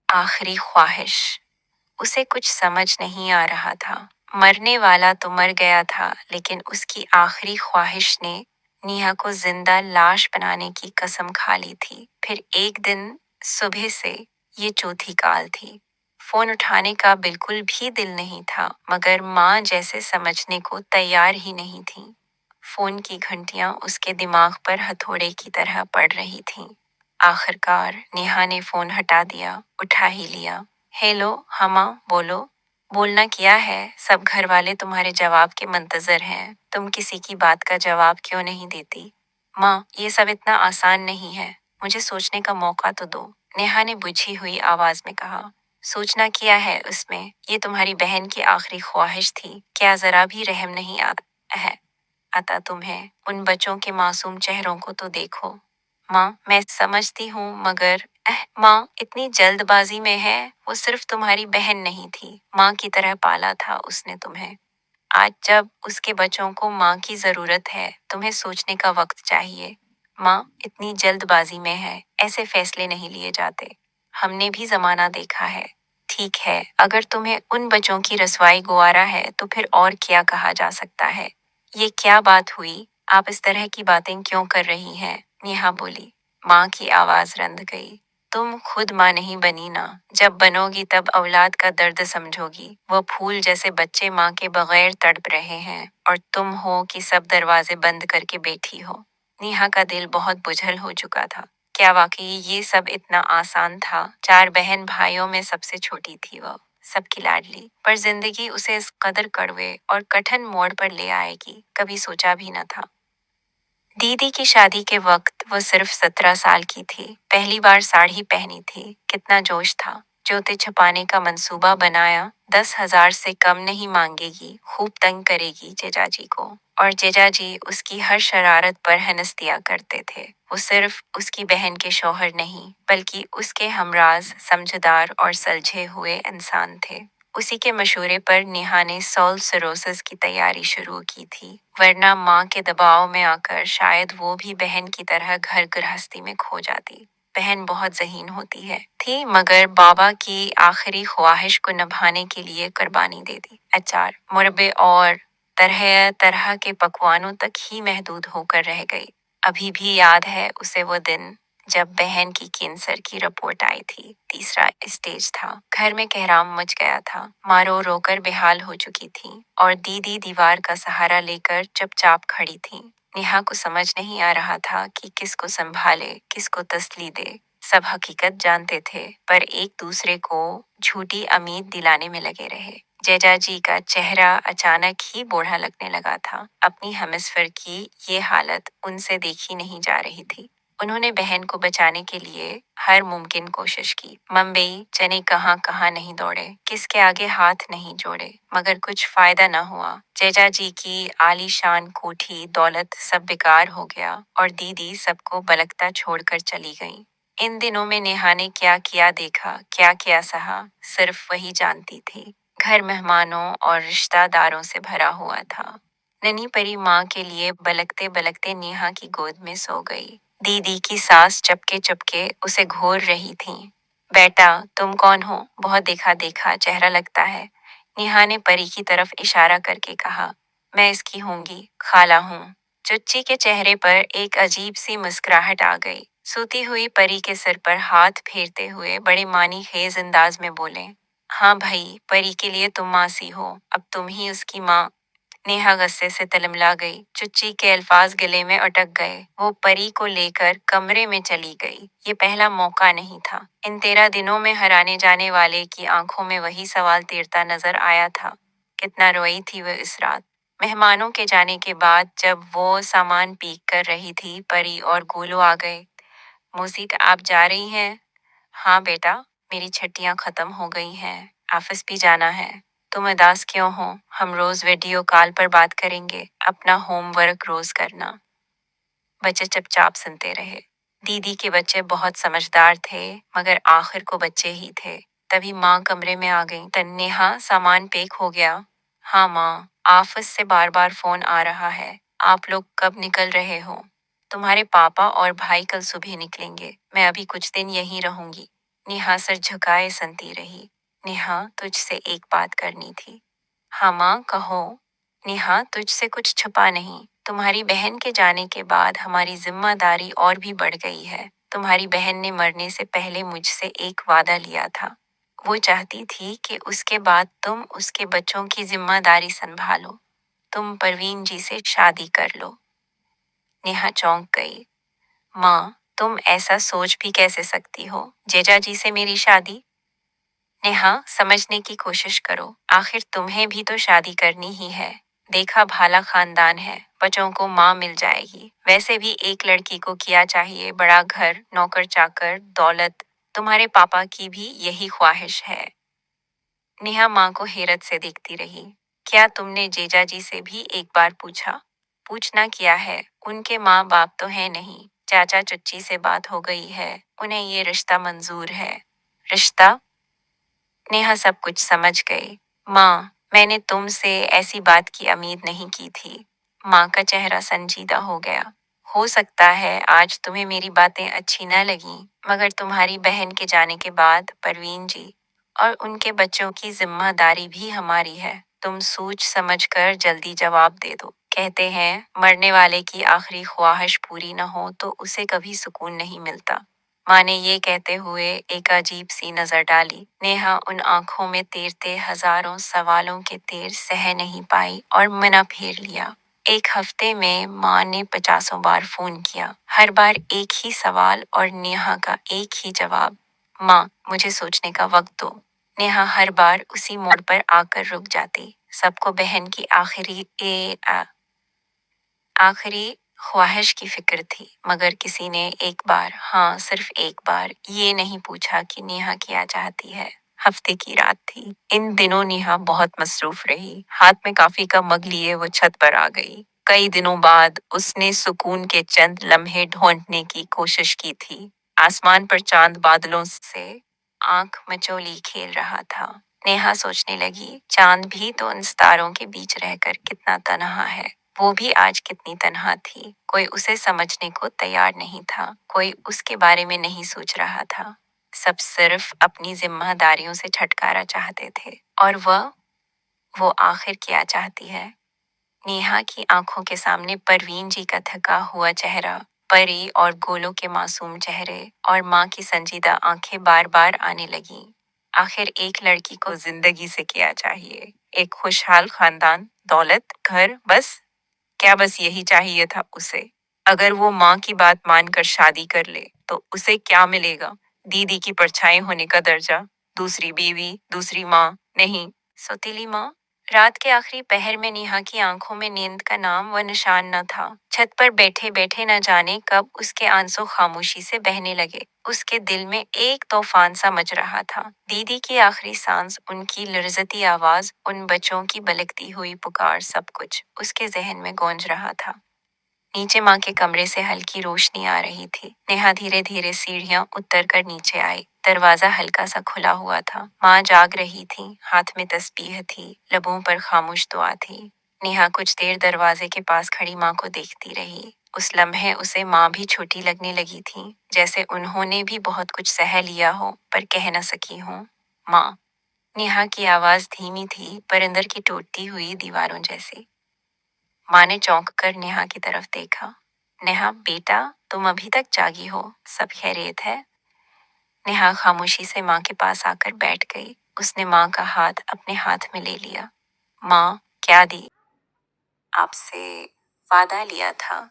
आखिरी ख्वाहिश। उसे कुछ समझ नहीं आ रहा था। मरने वाला तो मर गया था, लेकिन उसकी आखिरी ख्वाहिश ने नेहा को जिंदा लाश बनाने की कसम खा ली थी। फिर एक दिन सुबह से ये चौथी काल थी। फोन उठाने का बिल्कुल भी दिल नहीं था, मगर माँ जैसे समझने को तैयार ही नहीं थी। फोन की घंटियां उसके दिमाग पर हथौड़े की तरह पड़ रही थीं। आखिरकार नेहा ने फोन हटा दिया, उठा ही लिया। हेलो, हाँ माँ, बोलो। बोलना क्या है, सब घर वाले तुम्हारे जवाब के मंतजर हैं। तुम किसी की बात का जवाब क्यों नहीं देती? माँ, ये सब इतना आसान नहीं है, मुझे सोचने का मौका तो दो, नेहा ने बुझी हुई आवाज में कहा। सोचना क्या है उसमें, ये तुम्हारी बहन की आखिरी ख्वाहिश थी। क्या जरा भी रहम नहीं आता तुम्हें? उन बच्चों के मासूम चेहरों को तो देखो। माँ, मैं समझती हूँ, मगर माँ, इतनी जल्दबाजी में है। वो सिर्फ तुम्हारी बहन नहीं थी, माँ की तरह पाला था उसने तुम्हें। आज जब उसके बच्चों को माँ की जरूरत है, तुम्हें सोचने का वक्त चाहिए। माँ, इतनी जल्दबाजी में है, ऐसे फैसले नहीं लिए जाते। हमने भी जमाना देखा है। ठीक है, अगर तुम्हें उन बच्चों की रसवाई गुवारा है तो फिर और क्या कहा जा सकता है। ये क्या बात हुई? आप इस तरह की बातें क्यों कर रही हैं? नेहा बोली। माँ की आवाज रंध गई। तुम खुद माँ नहीं बनी ना, जब बनोगी तब औलाद का दर्द समझोगी। वो फूल जैसे बच्चे माँ के बगैर तड़प रहे हैं, और तुम हो कि सब दरवाजे बंद करके बैठी हो। नेहा का दिल बहुत बुझल हो चुका था। क्या वाकई ये सब इतना आसान था? 4 बहन भाइयों में सबसे छोटी थी वो, सबकी लाडली, पर जिंदगी उसे इस कदर कड़वे और कठिन मोड़ पर ले आएगी, कभी सोचा भी न था। दीदी की शादी के वक्त वो सिर्फ 17 साल की थी। पहली बार साड़ी पहनी थी। कितना जोश था। जूते छुपाने का मंसूबा बनाया। 10,000 से कम नहीं मांगेगी, खूब तंग करेगी जीजाजी को। और जीजाजी उसकी हर शरारत पर हंस दिया करते थे। वो सिर्फ उसकी बहन के शौहर नहीं, बल्कि उसके हमराज, समझदार और सुलझे हुए इंसान थे। उसी के मशूरे पर नेहा ने सॉल्व सिरोसिस की तैयारी शुरू की थी, वरना माँ के दबाव में आकर शायद वो भी बहन की तरह घर गृहस्थी में खो जाती। बहन बहुत ज़हीन होती है थी, मगर बाबा की आखिरी ख्वाहिश को निभाने के लिए कुर्बानी दे दी। अचार, मुरब्बे और तरह तरह के पकवानों तक ही महदूद होकर रह गई। अभी भी याद है उसे वो दिन जब बहन की कैंसर की रिपोर्ट आई थी। तीसरा स्टेज था। घर में कहराम मच गया था। मारो रोकर बेहाल हो चुकी थी, और दीदी दीवार का सहारा लेकर चुपचाप खड़ी थी। नेहा को समझ नहीं आ रहा था कि किसको संभाले, किसको तसल्ली दे। सब हकीकत जानते थे, पर एक दूसरे को झूठी उम्मीद दिलाने में लगे रहे। जैजाजी का चेहरा अचानक ही बूढ़ा लगने लगा था। अपनी हेमिस्फीयर की ये हालत उनसे देखी नहीं जा रही थी। उन्होंने बहन को बचाने के लिए हर मुमकिन कोशिश की। मुंबई चने कहाँ कहाँ नहीं दौड़े, किसके आगे हाथ नहीं जोड़े, मगर कुछ फायदा न हुआ। जैजाजी की आलीशान कोठी, दौलत सब बेकार हो गया, और दीदी सबको बलकता छोड़कर चली गई। इन दिनों में नेहा ने क्या किया देखा, क्या किया सहा, सिर्फ वही जानती थी। घर मेहमानों और रिश्तेदारों से भरा हुआ था। नन्ही परी माँ के लिए बलकते बलकते नेहा की गोद में सो गई। दीदी की सास चपके चपके उसे घूर रही थी। बेटा, तुम कौन हो? बहुत देखा देखा चेहरा लगता है। नेहा ने परी की तरफ इशारा करके कहा। मैं इसकी होंगी, खाला हूँ। चुच्ची के चेहरे पर एक अजीब सी मुस्कुराहट आ गई। सोती हुई परी के सिर पर हाथ फेरते हुए बड़े मानी खेज अंदाज में बोले। हाँ भाई, परी के लिए तुम माँ सी हो, अब तुम ही उसकी माँ। नेहा गुस्से से तिलमिला गई। चुच्ची के अल्फाज गले में अटक गए। वो परी को लेकर कमरे में चली गई। ये पहला मौका नहीं था। इन 13 दिनों में हराने जाने वाले की आंखों में वही सवाल तैरता नजर आया था। कितना रोई थी वो इस रात। मेहमानों के जाने के बाद जब वो सामान पीक कर रही थी, परी और गोलू आ गए। मोसीत, आप जा रही हैं? हाँ बेटा, मेरी छुट्टियां खत्म हो गई हैं, ऑफिस भी जाना है। तुम उदास क्यों हो? हम रोज वीडियो कॉल पर बात करेंगे। अपना होमवर्क रोज करना। बच्चे चुपचाप सुनते रहे। दीदी के बच्चे बहुत समझदार थे, मगर आखिर को बच्चे ही थे। तभी माँ कमरे में आ गई। तन्नेहा, सामान पैक हो गया? हाँ माँ, ऑफिस से बार बार फोन आ रहा है। आप लोग कब निकल रहे हो? तुम्हारे पापा और भाई कल सुबह निकलेंगे। मैं अभी कुछ दिन यहीं रहूंगी। नेहा सर झुकाए सुनती रही। नेहा, तुझसे एक बात करनी थी। हाँ माँ, कहो। नेहा, तुझसे कुछ छुपा नहीं। तुम्हारी बहन के जाने के बाद हमारी जिम्मेदारी और भी बढ़ गई है। तुम्हारी बहन ने मरने से पहले मुझसे एक वादा लिया था। वो चाहती थी कि उसके बाद तुम उसके बच्चों की जिम्मेदारी संभालो। तुम परवीन जी से शादी कर लो। नेहा चौंक गई। माँ, तुम ऐसा सोच भी कैसे सकती हो? जेजा जी से मेरी शादी? नेहा, समझने की कोशिश करो। आखिर तुम्हें भी तो शादी करनी ही है। देखा भाला खानदान है, बच्चों को माँ मिल जाएगी। वैसे भी एक लड़की को किया चाहिए बड़ा घर, नौकर चाकर, दौलत। तुम्हारे पापा की भी यही ख्वाहिश है। नेहा माँ को हैरत से देखती रही। क्या तुमने जेजा जी से भी एक बार पूछा? पूछना क्या है, उनके माँ बाप तो है नहीं। चाचा चच्ची से बात हो गई है, उन्हें ये रिश्ता मंजूर है। रिश्ता? नेहा सब कुछ समझ गई। माँ, मैंने तुमसे ऐसी बात की उम्मीद नहीं की थी। माँ का चेहरा संजीदा हो गया। हो सकता है आज तुम्हें मेरी बातें अच्छी न लगीं, मगर तुम्हारी बहन के जाने के बाद परवीन जी और उनके बच्चों की जिम्मेदारी भी हमारी है। तुम सोच समझ कर जल्दी जवाब दे दो। कहते हैं मरने वाले की आखिरी ख्वाहिश पूरी न हो तो उसे कभी सुकून नहीं मिलता। माँ ने ये कहते हुए एक अजीब सी नजर डाली। नेहा उन आंखों में तैरते हजारों सवालों के तीर सह नहीं पाई और मना फेर लिया। एक हफ्ते में माँ ने 50 बार फोन किया, हर बार एक ही सवाल और नेहा का एक ही जवाब, माँ, मुझे सोचने का वक्त दो। नेहा हर बार उसी मोड़ पर आकर रुक जाती। सबको बहन की आखिरी ख्वाहिश की फिक्र थी, मगर किसी ने एक बार, हाँ सिर्फ एक बार, ये नहीं पूछा कि नेहा क्या चाहती है। हफ्ते की रात थी। इन दिनों नेहा बहुत मसरूफ रही। हाथ में कॉफी का मग लिए वो छत पर आ गई। कई दिनों बाद उसने सुकून के चंद लम्हे ढूंढने की कोशिश की थी। आसमान पर चांद बादलों से आंख मचोली खेल रहा था। नेहा सोचने लगी, चांद भी तो उन सितारों के बीच रहकर कितना तन्हा है। वो भी आज कितनी तन्हा थी। कोई उसे समझने को तैयार नहीं था, कोई उसके बारे में नहीं सोच रहा था। सब सिर्फ अपनी जिम्मेदारियों से छुटकारा चाहते थे। और वो आखिर क्या चाहती है? नेहा की आंखों के सामने परवीन जी का थका हुआ चेहरा, परी और गोलों के मासूम चेहरे और माँ की संजीदा आंखें बार बार आने लगीं। आखिर एक लड़की को जिंदगी से क्या चाहिए? एक खुशहाल खानदान, दौलत, घर, बस? क्या बस यही चाहिए था उसे? अगर वो माँ की बात मानकर शादी कर ले, तो उसे क्या मिलेगा? दीदी की परछाई होने का दर्जा, दूसरी बीवी, दूसरी माँ, नहीं, सौतेली माँ। रात के आखिरी पहर में नेहा की आंखों में नींद का नाम व निशान न था। छत पर बैठे बैठे न जाने कब उसके आंसू खामोशी से बहने लगे। उसके दिल में एक तूफान सा मच रहा था। दीदी की आखिरी सांस, उनकी लर्जती आवाज, उन बच्चों की बलकती हुई पुकार, सब कुछ उसके जहन में गूंज रहा था। नीचे माँ के कमरे से हल्की रोशनी आ रही थी। नेहा धीरे धीरे सीढ़ियां उतर कर नीचे आई। दरवाजा हल्का सा खुला हुआ था। माँ जाग रही थी, हाथ में तस्बीह थी, लबों पर खामोश दुआ थी। नेहा कुछ देर दरवाजे के पास खड़ी माँ को देखती रही। उस लम्हे उसे माँ भी छोटी लगने लगी थी, जैसे उन्होंने भी बहुत कुछ सह लिया हो पर कह न सकी हो। माँ। नेहा की आवाज धीमी थी, पर अंदर की टूटती हुई दीवारों जैसी। माँ ने चौंक कर नेहा की तरफ देखा। नेहा, बेटा, तुम अभी तक जागी हो? सब खैरियत है? नेहा खामोशी से माँ के पास आकर बैठ गई। उसने माँ का हाथ अपने हाथ में ले लिया। माँ, क्या दी? आपसे वादा लिया था।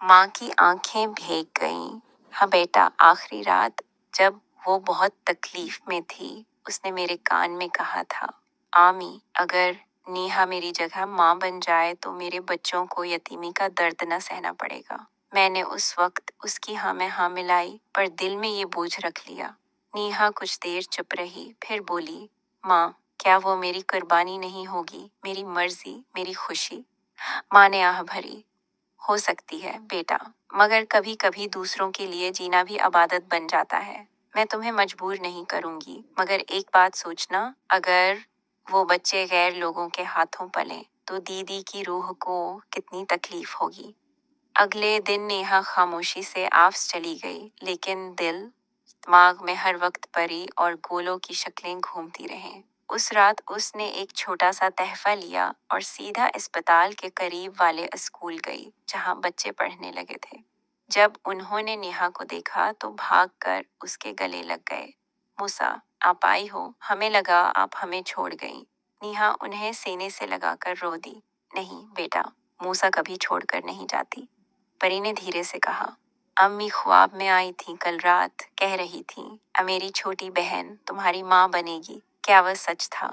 माँ की आंखें भीग गईं। हाँ बेटा, आखिरी रात जब वो बहुत तकलीफ में थी, उसने मेरे कान में कहा था, आमी, अगर नेहा मेरी जगह माँ बन जाए तो मेरे बच्चों को यतीमी का दर्द न सहना पड़ेगा। मैंने उस वक्त उसकी हाँ में हाँ मिलाई, पर दिल में ये बोझ रख लिया। नेहा कुछ देर चुप रही, फिर बोली, माँ, क्या वो मेरी कुर्बानी नहीं होगी? मेरी मर्जी, मेरी खुशी? माँ ने आह भरी। हो सकती है बेटा, मगर कभी कभी दूसरों के लिए जीना भी इबादत बन जाता है। मैं तुम्हें मजबूर नहीं करूंगी, मगर एक बात सोचना, अगर वो बच्चे गैर लोगों के हाथों पले तो दीदी की रूह को कितनी तकलीफ होगी। अगले दिन नेहा खामोशी से आफ्स चली गई, लेकिन दिल दिमाग में हर वक्त परी और गोलों की शक्लें घूमती रहें। उस रात उसने एक छोटा सा तहफा लिया और सीधा अस्पताल के करीब वाले स्कूल गई जहां बच्चे पढ़ने लगे थे। जब उन्होंने नेहा को देखा तो भागकर उसके गले लग गए। मूसा, आप आई हो, हमें लगा आप हमें छोड़ गईं। नेहा उन्हें सीने से लगाकर रो दी। नहीं बेटा, मूसा कभी छोड़कर नहीं जाती, परी ने धीरे से कहा। अम्मी ख्वाब में आई थी कल रात, कह रही थी मेरी छोटी बहन तुम्हारी माँ बनेगी। क्या वह सच था?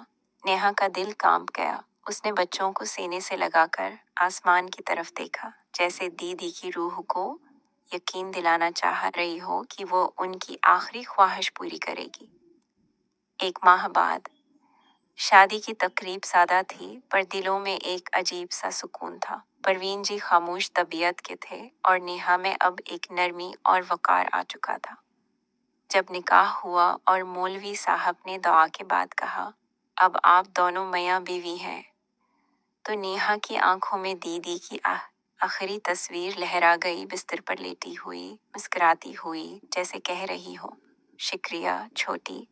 नेहा का दिल कांप गया। उसने बच्चों को सीने से लगाकर आसमान की तरफ देखा, जैसे दीदी की रूह को यकीन दिलाना चाह रही हो कि वो उनकी आखिरी ख्वाहिश पूरी करेगी। 1 माह बाद शादी की तकरीब सादा थी, पर दिलों में एक अजीब सा सुकून था। परवीन जी खामोश तबीयत के थे और नेहा में अब एक नरमी और वकार आ चुका था। जब निकाह हुआ और मौलवी साहब ने दुआ के बाद कहा, अब आप दोनों मियां बीवी हैं, तो नेहा की आंखों में दीदी की आखिरी तस्वीर लहरा गई, बिस्तर पर लेटी हुई, मुस्कुराती हुई, जैसे कह रही हो, शुक्रिया छोटी।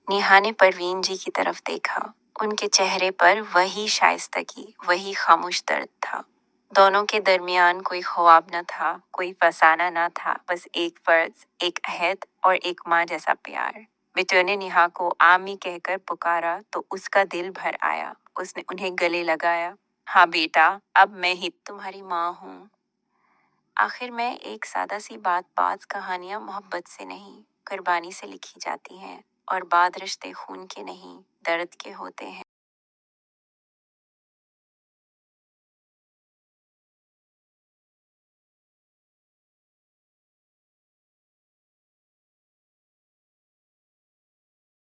नेहा ने परवीन जी की तरफ देखा। उनके चेहरे पर वही शाइस्तगी, वही खामोश दर्द था। दोनों के दरमियान कोई ख्वाब न था, कोई फसाना न था, बस एक फर्ज, एक अहद और एक माँ जैसा प्यार। बिट्टू ने नेहा को आमी कहकर पुकारा तो उसका दिल भर आया। उसने उन्हें गले लगाया। हाँ बेटा, अब मैं ही तुम्हारी माँ हूँ। आखिर में एक सादा सी बात कहानियां मोहब्बत से नहीं, कुर्बानी से लिखी जाती हैं, और बाद रिश्ते खून के नहीं, दर्द के होते हैं।